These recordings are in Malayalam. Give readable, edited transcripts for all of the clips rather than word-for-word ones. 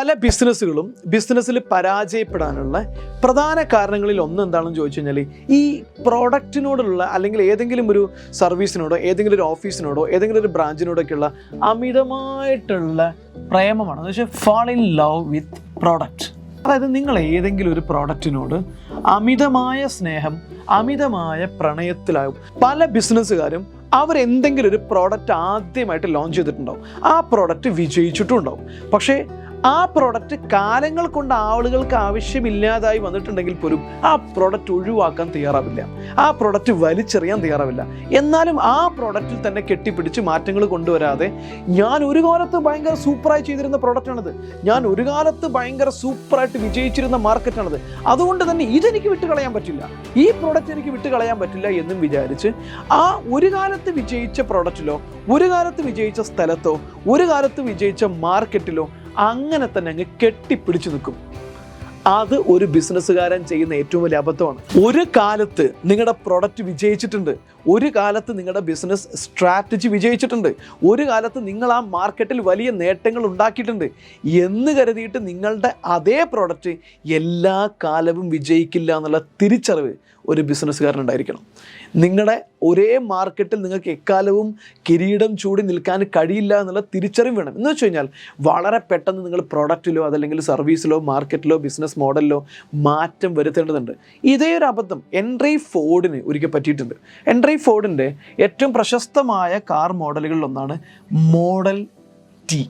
പല ബിസിനസ്സിൽ പരാജയപ്പെടാനുള്ള പ്രധാന കാരണങ്ങളിൽ ഒന്ന് എന്താണെന്ന് ചോദിച്ചു കഴിഞ്ഞാൽ ഈ പ്രോഡക്റ്റിനോടുള്ള അല്ലെങ്കിൽ ഏതെങ്കിലും ഒരു സർവീസിനോടോ ഏതെങ്കിലും ഒരു ഓഫീസിനോടോ ഏതെങ്കിലും ഒരു ബ്രാഞ്ചിനോടൊക്കെയുള്ള അമിതമായിട്ടുള്ള പ്രേമമാണ്. എന്ന് വെച്ചാൽ fall in love with product. അതായത് നിങ്ങൾ ഏതെങ്കിലും ഒരു പ്രോഡക്റ്റിനോട് അമിതമായ സ്നേഹം, അമിതമായ പ്രണയത്തിലാകും. പല ബിസിനസ്സുകാരും അവരെന്തെങ്കിലും ഒരു പ്രോഡക്റ്റ് ആദ്യമായിട്ട് ലോഞ്ച് ചെയ്തിട്ടുണ്ടാവും. ആ പ്രോഡക്റ്റ് വിജയിച്ചിട്ടുണ്ടാവും. പക്ഷേ ആ പ്രോഡക്റ്റ് കാലങ്ങൾ കൊണ്ട് ആളുകൾക്ക് ആവശ്യമില്ലാതായി വന്നിട്ടുണ്ടെങ്കിൽ പോലും ആ പ്രോഡക്റ്റ് ഒഴിവാക്കാൻ തയ്യാറാവില്ല, ആ പ്രോഡക്റ്റ് വലിച്ചെറിയാൻ തയ്യാറാവില്ല. എന്നാലും ആ പ്രോഡക്റ്റിൽ തന്നെ കെട്ടിപ്പിടിച്ച് മാറ്റങ്ങൾ കൊണ്ടുവരാതെ ഞാൻ ഒരു കാലത്ത് ഭയങ്കര സൂപ്പറായി ചെയ്തിരുന്ന പ്രോഡക്റ്റാണിത്, ഞാൻ ഒരു കാലത്ത് ഭയങ്കര സൂപ്പറായിട്ട് വിജയിച്ചിരുന്ന മാർക്കറ്റാണിത്, അതുകൊണ്ട് തന്നെ ഇതെനിക്ക് വിട്ടുകളയാൻ പറ്റില്ല, ഈ പ്രോഡക്റ്റ് എനിക്ക് വിട്ടുകളയാൻ പറ്റില്ല എന്നും വിചാരിച്ച് ആ ഒരു കാലത്ത് വിജയിച്ച പ്രോഡക്റ്റിലോ ഒരു കാലത്ത് വിജയിച്ച സ്ഥലത്തോ ഒരു കാലത്ത് വിജയിച്ച മാർക്കറ്റിലോ അങ്ങനെ തന്നെ അങ്ങ് കെട്ടിപ്പിടിച്ചു നിൽക്കും. അത് ഒരു ബിസിനസ്സുകാരൻ ചെയ്യുന്ന ഏറ്റവും വലിയ അബദ്ധമാണ്. ഒരു കാലത്ത് നിങ്ങളുടെ പ്രൊഡക്റ്റ് വിജയിച്ചിട്ടുണ്ട്, ഒരു കാലത്ത് നിങ്ങളുടെ ബിസിനസ് സ്ട്രാറ്റജി വിജയിച്ചിട്ടുണ്ട്, ഒരു കാലത്ത് നിങ്ങൾ ആ മാർക്കറ്റിൽ വലിയ നേട്ടങ്ങൾ ഉണ്ടാക്കിയിട്ടുണ്ട് എന്ന് കരുതിയിട്ട് നിങ്ങളുടെ അതേ പ്രോഡക്റ്റ് എല്ലാ കാലവും വിജയിക്കില്ല എന്നുള്ള തിരിച്ചറിവ് ഒരു ബിസിനസ്സുകാരനുണ്ടായിരിക്കണം. നിങ്ങളുടെ ഒരേ മാർക്കറ്റിൽ നിങ്ങൾക്ക് എക്കാലവും കിരീടം ചൂടി നിൽക്കാൻ കഴിയില്ല എന്നുള്ള തിരിച്ചറിവ് വേണം. എന്ന് വെച്ച് കഴിഞ്ഞാൽ വളരെ പെട്ടെന്ന് നിങ്ങൾ പ്രോഡക്റ്റിലോ അതല്ലെങ്കിൽ സർവീസിലോ മാർക്കറ്റിലോ ബിസിനസ് മോഡലിലോ മാറ്റം വരുത്തേണ്ടതുണ്ട്. ഇതേ ഒരു അബദ്ധം ഹെൻറി ഫോർഡിന് ഒരിക്കൽ പറ്റിയിട്ടുണ്ട്. ഹെൻറി ഫോർഡിൻ്റെ ഏറ്റവും പ്രശസ്തമായ കാർ മോഡലുകളിലൊന്നാണ് മോഡൽ ടി.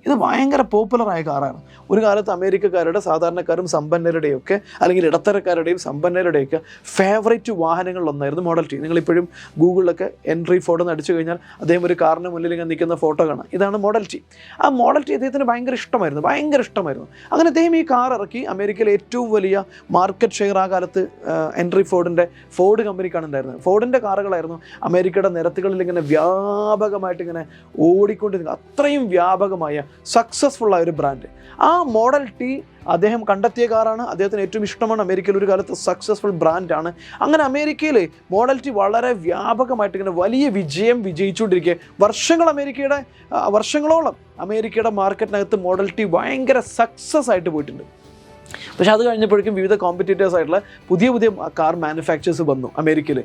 ഇത് ഭയങ്കര പോപ്പുലറായ കാറാണ്. ഒരു കാലത്ത് അമേരിക്കക്കാരുടെ, സാധാരണക്കാരും സമ്പന്നരുടെയൊക്കെ അല്ലെങ്കിൽ ഇടത്തരക്കാരുടെയും സമ്പന്നരുടെയൊക്കെ ഫേവറേറ്റ് വാഹനങ്ങളിലൊന്നായിരുന്നു മോഡൽ ടി. നിങ്ങളിപ്പോഴും ഗൂഗിളിലൊക്കെ ഹെൻറി ഫോർഡ് എന്ന് അടിച്ചു കഴിഞ്ഞാൽ അദ്ദേഹം ഒരു കാറിന് മുന്നിൽ ഇങ്ങനെ നിൽക്കുന്ന ഫോട്ടോ കാണാം. ഇതാണ് മോഡൽ ടി. ആ മോഡൽ ടി അദ്ദേഹത്തിന് ഭയങ്കര ഇഷ്ടമായിരുന്നു. അങ്ങനെ അദ്ദേഹം ഈ കാർ ഇറക്കി. അമേരിക്കയിലെ ഏറ്റവും വലിയ മാർക്കറ്റ് ഷെയർ ആ കാലത്ത് ഹെൻറി ഫോർഡിൻ്റെ ഫോർഡ് കമ്പനിക്കാണ് ഉണ്ടായിരുന്നത്. ഫോർഡിൻ്റെ കാറുകളായിരുന്നു അമേരിക്കയുടെ നിരത്തുകളിൽ ഇങ്ങനെ വ്യാപകമായിട്ട് ഇങ്ങനെ ഓടിക്കൊണ്ടിരിക്കുന്നത്. അത്രയും വ്യാപകമായ സക്സസ്ഫുള്ളായ ഒരു ബ്രാൻഡ്. ആ മോഡൽ ടി അദ്ദേഹം കണ്ടെത്തിയ കാറാണ്, അദ്ദേഹത്തിന് ഏറ്റവും ഇഷ്ടമാണ്, അമേരിക്കയിൽ ഒരു കാലത്ത് സക്സസ്ഫുൾ ബ്രാൻഡാണ്. അങ്ങനെ അമേരിക്കയിൽ മോഡൽ ടി വളരെ വ്യാപകമായിട്ട് ഇങ്ങനെ വലിയ വിജയിച്ചുകൊണ്ടിരിക്കുക. വർഷങ്ങളോളം അമേരിക്കയുടെ മാർക്കറ്റിനകത്ത് മോഡൽ ടി ഭയങ്കര സക്സസ് ആയിട്ട് പോയിട്ടുണ്ട്. പക്ഷെ അത് കഴിഞ്ഞപ്പോഴേക്കും വിവിധ കോമ്പറ്റീറ്റേഴ്സ് ആയിട്ടുള്ള പുതിയ കാർ മാനുഫാക്ചേഴ്സ് വന്നു അമേരിക്കയിൽ.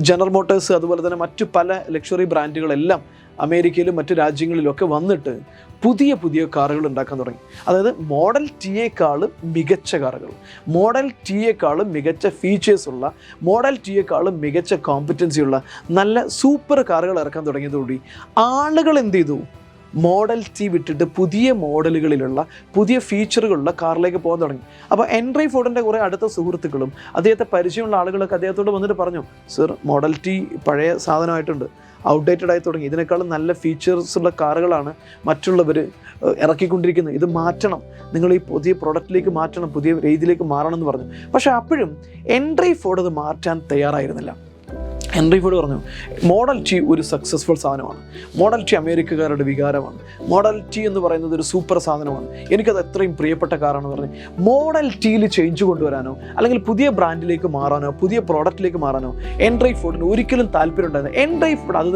ജനറൽ മോട്ടോഴ്സ് അതുപോലെ തന്നെ മറ്റു പല ലക്ഷറി ബ്രാൻഡുകളെല്ലാം അമേരിക്കയിലും മറ്റു രാജ്യങ്ങളിലൊക്കെ വന്നിട്ട് പുതിയ കാറുകൾ ഉണ്ടാക്കാൻ തുടങ്ങി. അതായത് മോഡൽ ടിയേക്കാളും മികച്ച കാറുകൾ, മോഡൽ ടിയേക്കാളും മികച്ച ഫീച്ചേഴ്സുള്ള, മോഡൽ ടിയേക്കാളും മികച്ച കോമ്പറ്റൻസിയുള്ള നല്ല സൂപ്പർ കാറുകൾ ഇറക്കാൻ തുടങ്ങിയതോടുകൂടി ആളുകൾ എന്ത് ചെയ്തു? മോഡൽ ടി വിട്ടിട്ട് പുതിയ മോഡലുകളിലുള്ള പുതിയ ഫീച്ചറുകളുള്ള കാറിലേക്ക് പോകാൻ തുടങ്ങി. അപ്പോൾ ഹെൻറി ഫോർഡിൻ്റെ കുറേ അടുത്ത സുഹൃത്തുക്കളും അദ്ദേഹത്തെ പരിചയമുള്ള ആളുകളൊക്കെ അദ്ദേഹത്തോട് വന്നിട്ട് പറഞ്ഞു, സർ, മോഡൽ ടി പഴയ സാധനമായിട്ടുണ്ട്, ഔട്ട്ഡേറ്റഡ് ആയി തുടങ്ങി, ഇതിനേക്കാളും നല്ല ഫീച്ചേഴ്സുള്ള കാറുകളാണ് മറ്റുള്ളവർ ഇറക്കിക്കൊണ്ടിരിക്കുന്നത്, ഇത് മാറ്റണം, നിങ്ങൾ ഈ പുതിയ പ്രോഡക്റ്റിലേക്ക് മാറ്റണം, പുതിയ രീതിയിലേക്ക് മാറണം എന്ന് പറഞ്ഞു. പക്ഷേ അപ്പോഴും ഹെൻറി ഫോർഡ് അത് മാറ്റാൻ തയ്യാറായിരുന്നില്ല. ഹെൻറി ഫോർഡ് പറഞ്ഞു, മോഡൽ ടി ഒരു സക്സസ്ഫുൾ സാധനമാണ്, മോഡൽ ടി അമേരിക്കക്കാരുടെ വികാരമാണ്, മോഡൽ ടി എന്ന് പറയുന്നത് ഒരു സൂപ്പർ സാധനമാണ്, എനിക്കത് എത്രയും പ്രിയപ്പെട്ട കാറാണെന്ന് പറഞ്ഞ് മോഡൽ ടിയിൽ ചേഞ്ച് കൊണ്ടുവരാനോ അല്ലെങ്കിൽ പുതിയ ബ്രാൻഡിലേക്ക് മാറാനോ പുതിയ പ്രോഡക്റ്റിലേക്ക് മാറാനോ ഹെൻറി ഫോർഡിന് ഒരിക്കലും താല്പര്യം ഉണ്ടായിരുന്നു. ഹെൻറി ഫോർഡ് അത്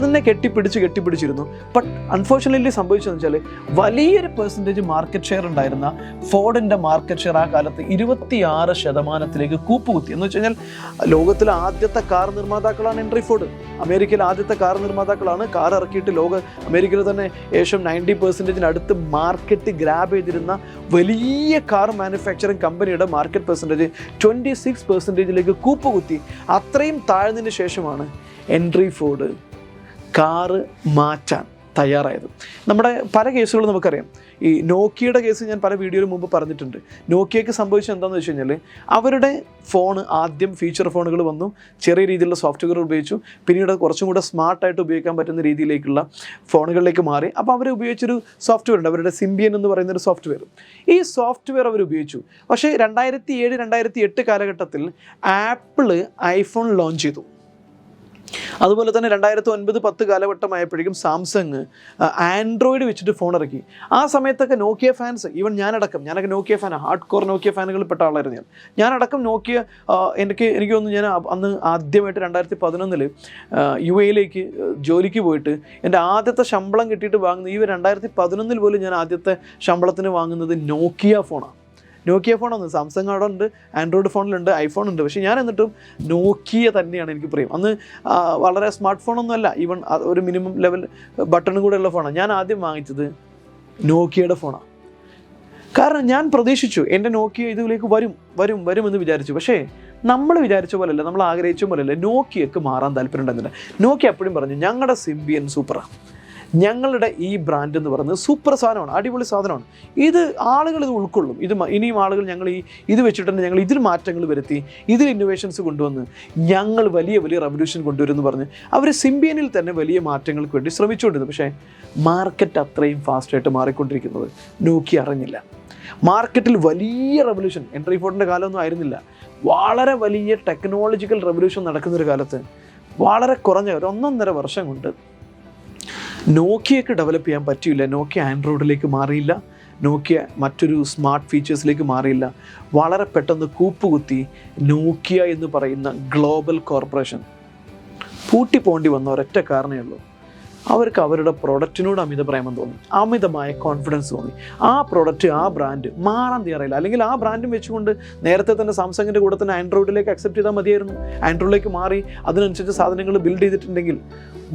തന്നെ കെട്ടിപ്പിടിച്ചിരുന്നു. ബട്ട് അൺഫോർച്യുനേറ്റ്ലി സംഭവിച്ചതെന്ന് വെച്ചാൽ വലിയൊരു പെർസെൻറ്റേജ് മാർക്കറ്റ് ഷെയർ ഉണ്ടായിരുന്ന ഫോർഡിൻ്റെ മാർക്കറ്റ് ഷെയർ ആ കാലത്ത് 26% കൂപ്പുകുത്തി. എന്ന് വെച്ച് കഴിഞ്ഞാൽ ലോകത്തിലെ ആദ്യത്തെ കാർ നിർമ്മാതാക്കളാണ് ഹെൻറി ഫോർഡ്. അമേരിക്കയിലെ ആദ്യത്തെ കാർ നിർമ്മാതാക്കളാണ്. കാർ ഇറക്കിയിട്ട് അമേരിക്കയിൽ തന്നെ ഏകദേശം 90% അടുത്ത് മാർക്കറ്റ് ഗ്രാബ് ചെയ്തിരുന്ന വലിയ കാർ മാനുഫാക്ചറിങ് കമ്പനിയുടെ മാർക്കറ്റ് പെർസെൻറ്റേജ് 26% കൂപ്പുകുത്തി. അത്രയും താഴ്ന്നതിന് ശേഷമാണ് ഹെൻറി ഫോർഡ് കാറ് മാറ്റാൻ തയ്യാറായത്. നമ്മുടെ പല കേസുകളും നമുക്കറിയാം. ഈ നോക്കിയയുടെ കേസ് ഞാൻ പല വീഡിയോയിൽ മുമ്പ് പറഞ്ഞിട്ടുണ്ട്. നോക്കിയയ്ക്ക് സംഭവിച്ചത് എന്താണെന്ന് വെച്ച് കഴിഞ്ഞാൽ അവരുടെ ഫോണ് ആദ്യം ഫീച്ചർ ഫോണുകൾ വന്നു, ചെറിയ രീതിയിലുള്ള സോഫ്റ്റ്വെയർ ഉപയോഗിച്ചു, പിന്നീട് കുറച്ചും കൂടെ സ്മാർട്ടായിട്ട് ഉപയോഗിക്കാൻ പറ്റുന്ന രീതിയിലേക്കുള്ള ഫോണുകളിലേക്ക് മാറി. അപ്പോൾ അവർ ഉപയോഗിച്ചൊരു സോഫ്റ്റ്വെയർ ഉണ്ട്, അവരുടെ സിംബിയൻ എന്ന് പറയുന്നൊരു സോഫ്റ്റ്വെയർ. ഈ സോഫ്റ്റ്വെയർ അവർ ഉപയോഗിച്ചു. പക്ഷേ 2007-2008 കാലഘട്ടത്തിൽ ആപ്പിള് ഐഫോൺ ലോഞ്ച് ചെയ്തു. അതുപോലെ തന്നെ 2009-10 കാലഘട്ടമായപ്പോഴേക്കും സാംസങ് ആൻഡ്രോയിഡ് വെച്ചിട്ട് ഫോൺ ഇറക്കി. ആ സമയത്തൊക്കെ നോക്കിയ ഫാൻസ്, ഈവൻ ഞാനൊക്കെ നോക്കിയ ഫാനാണ്, ഹാർഡ് കോർ നോക്കിയ ഫാനുകളിൽ പെട്ട ആളായിരുന്നു ഞാനടക്കം നോക്കിയ. എനിക്ക് തോന്നുന്നു ഞാൻ അന്ന് ആദ്യമായിട്ട് 2011 UAE ജോലിക്ക് പോയിട്ട് എൻ്റെ ആദ്യത്തെ ശമ്പളം കിട്ടിയിട്ട് വാങ്ങുന്നത്, ഈ 2011 പോലും ഞാൻ ആദ്യത്തെ ശമ്പളത്തിന് വാങ്ങുന്നത് നോക്കിയ ഫോണാണ്. നോക്കിയ ഫോണൊന്ന്, സാംസങ് അവിടെ ഉണ്ട്, ആൻഡ്രോയിഡ് ഫോണിലുണ്ട്, ഐഫോൺ ഉണ്ട്, പക്ഷേ ഞാൻ എന്നിട്ടും നോക്കിയ തന്നെയാണ് എനിക്ക് പ്രിയം. അന്ന് വളരെ സ്മാർട്ട് ഫോണൊന്നും അല്ല, ഈവൻ ഒരു മിനിമം ലെവൽ ബട്ടണും കൂടെ ഉള്ള ഫോണാണ്. ഞാൻ ആദ്യം വാങ്ങിച്ചത് നോക്കിയയുടെ ഫോണാണ്. കാരണം ഞാൻ പ്രതീക്ഷിച്ചു എൻ്റെ നോക്കിയ ഇതിലേക്ക് വരുമെന്ന് വിചാരിച്ചു. പക്ഷേ നമ്മൾ വിചാരിച്ച പോലെയല്ല, നമ്മൾ ആഗ്രഹിച്ച പോലെയല്ല, നോക്കിയക്ക് മാറാൻ താല്പര്യം ഉണ്ടായിരുന്നില്ല. നോക്കിയ എപ്പോഴും പറഞ്ഞു ഞങ്ങളുടെ സിംബിയൻ സൂപ്പറാണ്, ഞങ്ങളുടെ ഈ ബ്രാൻഡ് എന്ന് പറയുന്നത് സൂപ്പർ സാധനമാണ്, അടിപൊളി സാധനമാണ്, ആളുകൾ ഇത് ഉൾക്കൊള്ളും, ഇനിയും ആളുകൾ ഞങ്ങൾ ഇത് വെച്ചിട്ടുണ്ട്, ഞങ്ങൾ ഇതിൽ മാറ്റങ്ങൾ വരുത്തി, ഇതിൽ ഇന്നോവേഷൻസ് കൊണ്ടുവന്ന് ഞങ്ങൾ വലിയ റെവല്യൂഷൻ കൊണ്ടുവരുമെന്ന് പറഞ്ഞ് അവർ സിംബിയനിൽ തന്നെ വലിയ മാറ്റങ്ങൾക്ക് വേണ്ടി ശ്രമിച്ചുകൊണ്ടിരുന്നു. പക്ഷേ മാർക്കറ്റ് അത്രയും ഫാസ്റ്റായിട്ട് മാറിക്കൊണ്ടിരിക്കുന്നത് നോക്കിയ അറിഞ്ഞില്ല. മാർക്കറ്റിൽ വലിയ റെവല്യൂഷൻ, എൻട്രി ഫോണിൻ്റെ കാലമൊന്നും ആയിരുന്നില്ല, വളരെ വലിയ ടെക്നോളജിക്കൽ റെവല്യൂഷൻ നടക്കുന്നൊരു കാലത്ത് വളരെ കുറഞ്ഞ 1.5 വർഷം കൊണ്ട് നോക്കിയക്ക് ഡെവലപ്പ് ചെയ്യാൻ പറ്റിയില്ല. നോക്കിയ ആൻഡ്രോയിഡിലേക്ക് മാറിയില്ല, നോക്കിയ മറ്റൊരു സ്മാർട്ട് ഫീച്ചേഴ്സിലേക്ക് മാറിയില്ല. വളരെ പെട്ടെന്ന് കൂപ്പുകുത്തി നോക്കിയ എന്ന് പറയുന്ന ഗ്ലോബൽ കോർപ്പറേഷൻ പൂട്ടിപ്പോണ്ടി വന്ന ഒരൊറ്റ കാരണമേ ഉള്ളൂ, അവർക്ക് അവരുടെ പ്രൊഡക്റ്റിനോട് അമിത പ്രേമം തോന്നി, അമിതമായ കോൺഫിഡൻസ് തോന്നി. ആ പ്രൊഡക്റ്റ്, ആ ബ്രാൻഡ് മാറാൻ തയ്യാറായില്ല. അല്ലെങ്കിൽ ആ ബ്രാൻഡും വെച്ചുകൊണ്ട് നേരത്തെ തന്നെ സാംസങ്ങിൻ്റെ കൂടെ തന്നെ ആൻഡ്രോയിഡിലേക്ക് അക്സെപ്റ്റ് ചെയ്താൽ മതിയായിരുന്നു. ആൻഡ്രോയിഡിലേക്ക് മാറി അതിനനുസരിച്ച് സാധനങ്ങൾ ബിൽഡ് ചെയ്തിട്ടുണ്ടെങ്കിൽ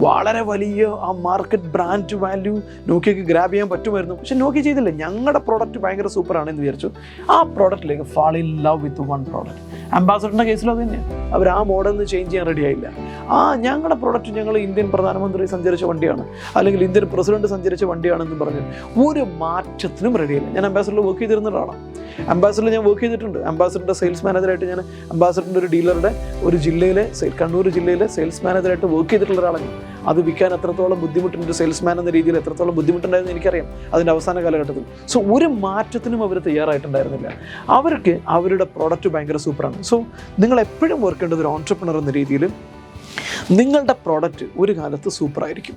വളരെ വലിയ ആ മാർക്കറ്റ് ബ്രാൻഡ് വാല്യൂ നോക്കിയക്ക് ഗ്രാബ് ചെയ്യാൻ പറ്റുമായിരുന്നു. പക്ഷെ നോക്കിയ ചെയ്തില്ല. ഞങ്ങളുടെ പ്രോഡക്റ്റ് ഭയങ്കര സൂപ്പറാണെന്ന് വിചാരിച്ചു. ആ പ്രോഡക്റ്റിലേക്ക് fall in love with one product. അംബാസഡറിൻ്റെ കേസിലും അത് തന്നെയാണ്. അവർ ആ മോഡലിന് ചേഞ്ച് ചെയ്യാൻ റെഡി ആയില്ല. ഞങ്ങളുടെ പ്രോഡക്റ്റ് ഞങ്ങൾ ഇന്ത്യൻ പ്രധാനമന്ത്രി സഞ്ചരിച്ച വണ്ടിയാണ്, അല്ലെങ്കിൽ ഇന്ത്യൻ പ്രസിഡന്റ് സഞ്ചരിച്ച വണ്ടിയാണെന്ന് പറഞ്ഞ് ഒരു മാറ്റത്തിനും റെഡിയായില്ല. ഞാൻ അംബാസഡറിൽ വർക്ക് ചെയ്തിരുന്ന ഒരാളാണ്. അംബാസഡറിൽ ഞാൻ വർക്ക് ചെയ്തിട്ടുണ്ട്. അംബാസഡറിൻ്റെ സെയിൽസ് മാനേജറായിട്ട് ഞാൻ അംബാസഡറിൻ്റെ ഒരു ഡീലറുടെ ഒരു ജില്ലയിലെ കണ്ണൂർ ജില്ലയിലെ സെയിൽസ് മാനേജറായിട്ട് വർക്ക് ചെയ്തിട്ടുള്ള ഒരാളാണ്. അത് വിൽക്കാൻ എത്രത്തോളം ബുദ്ധിമുട്ടുണ്ട്, സെയിൽസ്മാൻ എന്ന രീതിയിൽ എത്രത്തോളം ബുദ്ധിമുട്ടുണ്ടായിരുന്നു എനിക്കറിയാം അതിൻ്റെ അവസാന കാലഘട്ടത്തിൽ. സോ ഒരു മാറ്റത്തിനും അവർ തയ്യാറായിട്ടുണ്ടായിരുന്നില്ല. അവർക്ക് അവരുടെ പ്രോഡക്റ്റ് ഭയങ്കര സൂപ്പറാണ്. സോ നിങ്ങൾ എപ്പോഴും ഓർക്കേണ്ടത് ഒരു ഓൺട്രപ്രണർ എന്ന രീതിയിൽ നിങ്ങളുടെ പ്രോഡക്റ്റ് ഒരു കാലത്ത് സൂപ്പറായിരിക്കും,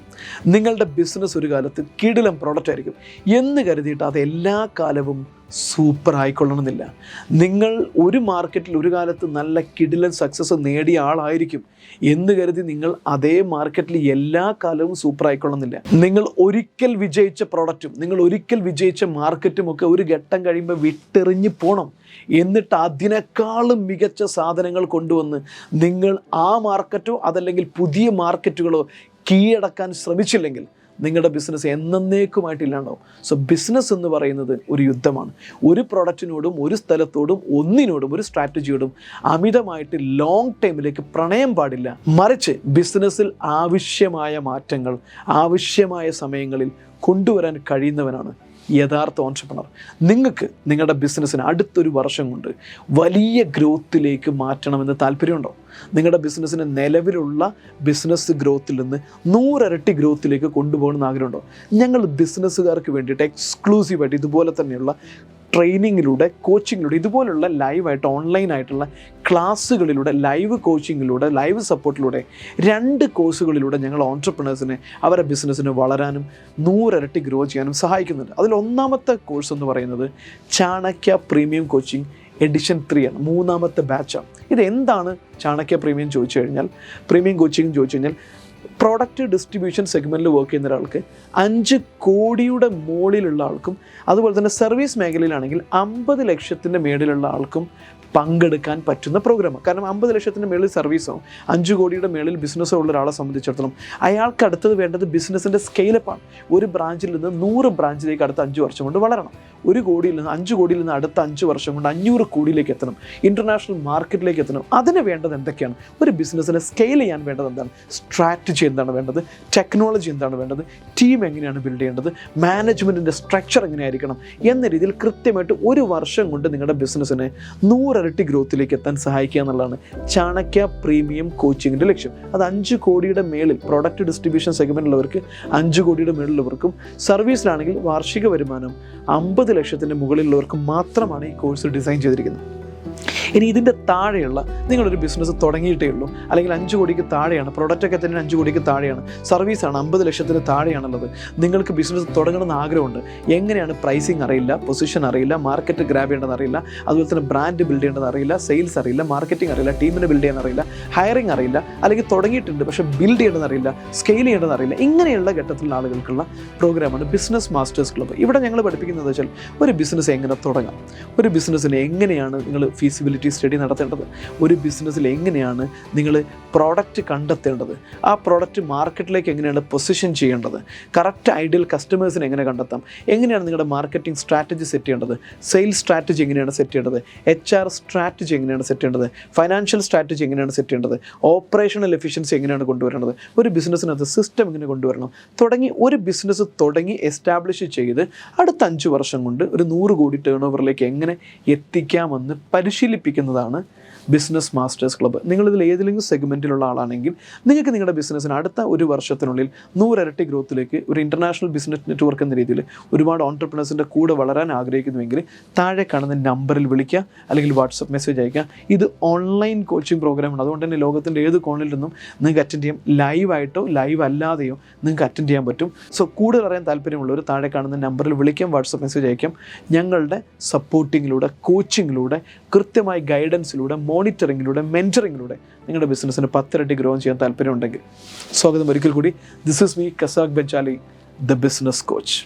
നിങ്ങളുടെ ബിസിനസ് ഒരു കാലത്ത് കിടിലം പ്രോഡക്റ്റ് ആയിരിക്കും എന്ന് കരുതിയിട്ട് അത് എല്ലാ കാലവും സൂപ്പർ ആയിക്കൊള്ളണമെന്നില്ല. നിങ്ങൾ ഒരു മാർക്കറ്റിൽ ഒരു കാലത്ത് നല്ല കിടിലൻ സക്സസ് നേടിയ ആളായിരിക്കും എന്ന് കരുതി നിങ്ങൾ അതേ മാർക്കറ്റിൽ എല്ലാ കാലവും സൂപ്പർ ആയിക്കൊള്ളണമെന്നില്ല. നിങ്ങൾ ഒരിക്കൽ വിജയിച്ച പ്രോഡക്റ്റും നിങ്ങൾ ഒരിക്കൽ വിജയിച്ച മാർക്കറ്റും ഒക്കെ ഒരു ഘട്ടം കഴിയുമ്പോൾ വിട്ടെറിഞ്ഞ് പോകണം. എന്നിട്ട് അതിനേക്കാളും മികച്ച സാധനങ്ങൾ കൊണ്ടുവന്ന് നിങ്ങൾ ആ മാർക്കറ്റോ അതല്ലെങ്കിൽ പുതിയ മാർക്കറ്റുകളോ കീഴടക്കാൻ ശ്രമിച്ചില്ലെങ്കിൽ നിങ്ങളുടെ ബിസിനസ് എന്നേക്കുമായിട്ടില്ലാണ്ടാവും. സോ ബിസിനസ് എന്ന് പറയുന്നത് ഒരു യുദ്ധമാണ്. ഒരു പ്രൊഡക്റ്റിനോടും ഒരു സ്ഥലത്തോടും ഒന്നിനോടും ഒരു സ്ട്രാറ്റജിയോടും അമിതമായിട്ട് ലോങ് ടൈമിലേക്ക് പ്രണയം പാടില്ല. മറിച്ച് ബിസിനസ്സിൽ ആവശ്യമായ മാറ്റങ്ങൾ ആവശ്യമായ സമയങ്ങളിൽ കൊണ്ടുവരാൻ കഴിയുന്നവനാണ് യഥാർത്ഥ ഓൺട്രപ്രണർ. നിങ്ങൾക്ക് നിങ്ങളുടെ ബിസിനസ്സിന് അടുത്തൊരു വർഷം കൊണ്ട് വലിയ ഗ്രോത്തിലേക്ക് മാറ്റണമെന്ന് താല്പര്യമുണ്ടോ? നിങ്ങളുടെ ബിസിനസ്സിന് നിലവിലുള്ള ബിസിനസ് ഗ്രോത്തിൽ നിന്ന് 100 ഇരട്ടി ഗ്രോത്തിലേക്ക് കൊണ്ടുപോകണമെന്ന് ആഗ്രഹമുണ്ടോ? ഞങ്ങൾ ബിസിനസ്സുകാർക്ക് വേണ്ടിയിട്ട് എക്സ്ക്ലൂസീവായിട്ട് ഇതുപോലെ തന്നെയുള്ള ട്രെയിനിങ്ങിലൂടെ, കോച്ചിങ്ങിലൂടെ, ഇതുപോലുള്ള ലൈവായിട്ട് ഓൺലൈനായിട്ടുള്ള ക്ലാസ്സുകളിലൂടെ, ലൈവ് കോച്ചിങ്ങിലൂടെ, ലൈവ് സപ്പോർട്ടിലൂടെ 2 കോഴ്സുകളിലൂടെ ഞങ്ങൾ ഓൺട്രപ്രണേഴ്സിനെ അവരുടെ ബിസിനസ്സിന് വളരാനും 100 ഇരട്ടി ഗ്രോ ചെയ്യാനും സഹായിക്കുന്നുണ്ട്. അതിൽ ഒന്നാമത്തെ കോഴ്സ് എന്ന് പറയുന്നത് ചാണക്യ പ്രീമിയം കോച്ചിങ് എഡിഷൻ 3 ആണ്, 3ാമത്തെ ബാച്ചാണ്. ഇത് എന്താണ് ചാണക്യ പ്രീമിയം കോച്ചിങ് ചോദിച്ചു കഴിഞ്ഞാൽ പ്രോഡക്റ്റ് ഡിസ്ട്രിബ്യൂഷൻ സെഗ്മെൻറ്റിൽ വർക്ക് ചെയ്യുന്ന ഒരാൾക്ക് 5 കോടിയുടെ മുകളിലുള്ള ആൾക്കും അതുപോലെ തന്നെ സർവീസ് മേഖലയിലാണെങ്കിൽ 50 ലക്ഷത്തിൻ്റെ മേളിലുള്ള ആൾക്കും പങ്കെടുക്കാൻ പറ്റുന്ന പ്രോഗ്രാമാണ്. കാരണം 50 ലക്ഷത്തിൻ്റെ മേളിൽ സർവീസോ 5 കോടിയുടെ മേളിൽ ബിസിനസ്സോ ഉള്ള ഒരാളെ സംബന്ധിച്ചിടത്തോളം അയാൾക്ക് അടുത്തത് വേണ്ടത് ബിസിനസ്സിൻ്റെ സ്കെയിലപ്പാണ്. ഒരു ബ്രാഞ്ചിൽ നിന്ന് 100 ബ്രാഞ്ചിലേക്ക് അടുത്ത 5 വർഷം കൊണ്ട് വളരണം. 1 കോടിയിൽ നിന്ന് 5 കോടിയിൽ നിന്ന് അടുത്ത 5 വർഷം കൊണ്ട് 500 കോടിയിലേക്ക് എത്തണം, ഇൻ്റർനാഷണൽ മാർക്കറ്റിലേക്ക് എത്തണം. അതിന് വേണ്ടത് എന്തൊക്കെയാണ്? ഒരു ബിസിനസ്സിനെ സ്കെയിൽ ചെയ്യാൻ വേണ്ടത് എന്താണ്? സ്ട്രാറ്റജി എന്താണ് വേണ്ടത്? ടെക്നോളജി എന്താണ് വേണ്ടത്? ടീം എങ്ങനെയാണ് ബിൽഡ് ചെയ്യേണ്ടത്? മാനേജ്മെൻറ്റിൻ്റെ സ്ട്രക്ചർ എങ്ങനെയായിരിക്കണം എന്ന രീതിയിൽ കൃത്യമായിട്ട് 1 വർഷം കൊണ്ട് നിങ്ങളുടെ ബിസിനസ്സിനെ 100 ഇരട്ടി ഗ്രോത്തിലേക്ക് എത്താൻ സഹായിക്കുക എന്നുള്ളതാണ് ചാണക്യ പ്രീമിയം കോച്ചിങ്ങിൻ്റെ ലക്ഷ്യം. അത് 5 കോടിയുടെ മേളിൽ പ്രോഡക്റ്റ് ഡിസ്ട്രിബ്യൂഷൻ സെഗ്മെൻറ്റിലുള്ളവർക്ക്, 5 കോടിയുടെ മേളിലുള്ളവർക്കും, സർവീസിലാണെങ്കിൽ വാർഷിക വരുമാനം 50 ലക്ഷത്തിൻ്റെ മുകളിലുള്ളവർക്കും മാത്രമാണ് ഈ കോഴ്സ് ഡിസൈൻ ചെയ്തിരിക്കുന്നത്. ഇനി ഇതിൻ്റെ താഴെയുള്ള നിങ്ങളൊരു ബിസിനസ് തുടങ്ങിയിട്ടേ ഉള്ളൂ, അല്ലെങ്കിൽ 5 കോടിക്ക് താഴെയാണ്, പ്രൊഡക്റ്റൊക്കെ തന്നെ 5 കോടിക്ക് താഴെയാണ്, സർവീസാണ് 50 ലക്ഷത്തിന് താഴെയാണുള്ളത്, നിങ്ങൾക്ക് ബിസിനസ് തുടങ്ങണമെന്ന് ആഗ്രഹമുണ്ട്, എങ്ങനെയാണ് പ്രൈസിങ് അറിയില്ല, പൊസിഷൻ അറിയില്ല, മാർക്കറ്റ് ഗ്രാബ് ചെയ്യേണ്ടത് അറിയില്ല, അതുപോലെ തന്നെ ബ്രാൻഡ് ബിൽഡ് ചെയ്യേണ്ടത് അറിയില്ല, സെയിൽസ് അറിയില്ല, മാർക്കറ്റിംഗ് അറിയില്ല, ടീമിനെ ബിൽഡ് ചെയ്യാൻ അറിയില്ല, ഹയറിംഗ് അറിയില്ല, അല്ലെങ്കിൽ തുടങ്ങിയിട്ടുണ്ട് പക്ഷേ ബിൽഡ് ചെയ്യേണ്ടത് അറിയില്ല, സ്കെയിൽ ചെയ്യേണ്ടത് അറിയില്ല, ഇങ്ങനെയുള്ള ഘട്ടത്തിലുള്ള ആളുകൾക്കുള്ള പ്രോഗ്രാമാണ് ബിസിനസ് മാസ്റ്റേഴ്സ് ക്ലബ്ബ്. ഇവിടെ ഞങ്ങൾ പഠിപ്പിക്കുന്നത് വെച്ചാൽ ഒരു ബിസിനസ് എങ്ങനെ തുടങ്ങാം, ഒരു ബിസിനസ്സിന് എങ്ങനെയാണ് നിങ്ങൾ ഫീസിബിലിറ്റി സ്റ്റഡി നടത്തേണ്ടത്, ഒരു ബിസിനസ്സിൽ എങ്ങനെയാണ് നിങ്ങൾ പ്രോഡക്റ്റ് കണ്ടെത്തേണ്ടത്, ആ പ്രോഡക്റ്റ് മാർക്കറ്റിലേക്ക് എങ്ങനെയാണ് പൊസിഷൻ ചെയ്യേണ്ടത്, കറക്റ്റ് ഐഡിയൽ കസ്റ്റമേഴ്സിനെ എങ്ങനെ കണ്ടെത്താം, എങ്ങനെയാണ് നിങ്ങളുടെ മാർക്കറ്റിംഗ് സ്ട്രാറ്റജി സെറ്റ് ചെയ്യേണ്ടത്, സെയിൽസ് സ്ട്രാറ്റജി എങ്ങനെയാണ് സെറ്റ് ചെയ്യേണ്ടത്, HR സ്ട്രാറ്റജി എങ്ങനെയാണ് സെറ്റ് ചെയ്യേണ്ടത്, ഫൈനാൻഷ്യൽ സ്ട്രാറ്റജി എങ്ങനെയാണ് സെറ്റ് ചെയ്യേണ്ടത്, ഓപ്പറേഷണൽ എഫിഷ്യൻസി എങ്ങനെയാണ് കൊണ്ടുവരേണ്ടത്, ഒരു ബിസിനസ്സിനകത്ത് സിസ്റ്റം എങ്ങനെ കൊണ്ടുവരണം തുടങ്ങി ഒരു ബിസിനസ് തുടങ്ങി എസ്റ്റാബ്ലിഷ് ചെയ്ത് അടുത്ത 5 വർഷം കൊണ്ട് ഒരു 100 കോടി ടേൺ ഓവറിലേക്ക് എങ്ങനെ എത്തിക്കാമെന്ന് പരിശീലിപ്പിക്കുന്നതാണ് ബിസിനസ് മാസ്റ്റേഴ്സ് ക്ലബ്ബ്. നിങ്ങളിതിൽ ഏതെങ്കിലും സെഗ്മെൻറ്റിലുള്ള ആളാണെങ്കിൽ നിങ്ങൾക്ക് നിങ്ങളുടെ ബിസിനസ്സിന് അടുത്ത 1 വർഷത്തിനുള്ളിൽ 100 ഇരട്ടി ഗ്രോത്തിലേക്ക് ഒരു ഇൻ്റർനാഷണൽ ബിസിനസ് നെറ്റ്വർക്ക് എന്ന രീതിയിൽ ഒരുപാട് ഓൺടർപ്രണേഴ്സിൻ്റെ കൂടെ വളരാൻ ആഗ്രഹിക്കുന്നുവെങ്കിൽ താഴെ കാണുന്ന നമ്പറിൽ വിളിക്കുക, അല്ലെങ്കിൽ വാട്സപ്പ് മെസ്സേജ് അയക്കുക. ഇത് ഓൺലൈൻ കോച്ചിങ് പ്രോഗ്രാമാണ്, അതുകൊണ്ട് തന്നെ ലോകത്തിൻ്റെ ഏത് കോണിൽ നിന്നും നിങ്ങൾക്ക് അറ്റൻഡ് ചെയ്യാം. ലൈവായിട്ടോ ലൈവ് അല്ലാതെയോ നിങ്ങൾക്ക് അറ്റൻഡ് ചെയ്യാൻ പറ്റും. സോ കൂടുതൽ അറിയാൻ താല്പര്യമുള്ളവർ താഴെ കാണുന്ന നമ്പറിൽ വിളിക്കാം, വാട്സപ്പ് മെസ്സേജ് അയക്കാം. ഞങ്ങളുടെ സപ്പോർട്ടിങ്ങിലൂടെ, കോച്ചിങ്ങിലൂടെ, കൃത്യമായ ഗൈഡൻസിലൂടെ, മോണിറ്ററിങ്ങിലൂടെ, മെൻറ്ററിങ്ങിലൂടെ നിങ്ങളുടെ ബിസിനസ്സിന് 10 ഇരട്ടി ഗ്രോ ചെയ്യാൻ താല്പര്യമുണ്ടെങ്കിൽ സ്വാഗതം ഒരിക്കൽ കൂടി. This is me, Kasak Benjali, the business coach.